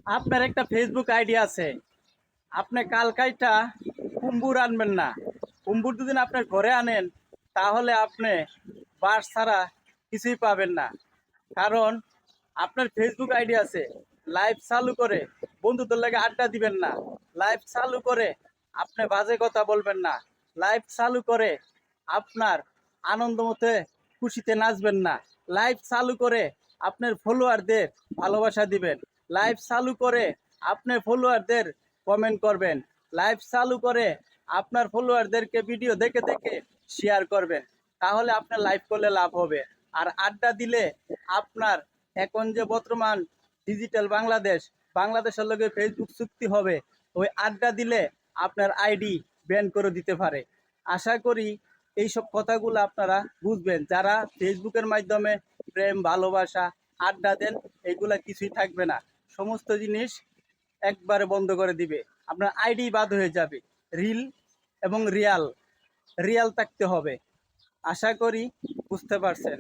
আপনার একটা Facebook ID আছে, আপনি কালকাইটা কুম্বুর আনবেন না। কুম্বুর দুদিন আপনার ঘরে আনেন, তাহলে আপনি বাস ছাড়া কিছুই পাবেন না। কারণ আপনার ফেসবুক আইডি আছে, লাইভ চালু করে বন্ধুদের লাগে আড্ডা দিবেন না। লাইভ চালু করে আপনি বাজে কথা বলবেন না। লাইভ চালু করে আপনার আনন্দ মতে খুশিতে নাচবেন না। লাইভ চালু করে আপনার ফলোয়ারদের ভালোবাসা দিবেন। লাইভ চালু করে আপনার ফলোয়ারদের কমেন্ট করবেন। লাইভ চালু করে আপনার ফলোয়ারদেরকে ভিডিও দেখে দেখে শেয়ার করবেন। তাহলে আপনার লাইভ করলে লাভ হবে। আর আড্ডা দিলে আপনার এখন যে বর্তমান ডিজিটাল বাংলাদেশ, বাংলাদেশের লগে ফেসবুক চুক্তি হবে, ওই আড্ডা দিলে আপনার আইডি ব্যান করে দিতে পারে। আশা করি এইসব কথাগুলো আপনারা বুঝবেন। যারা ফেসবুকের মাধ্যমে প্রেম ভালোবাসা আড্ডা দেন, এগুলা কিছুই থাকবে না। সমস্ত জিনিস একবারে বন্ধ করে দিবে। আপনার আইডি বাদ হয়ে যাবে। রিল এবং রিয়াল রিয়াল থাকতে হবে। আশা করি বুঝতে পারছেন।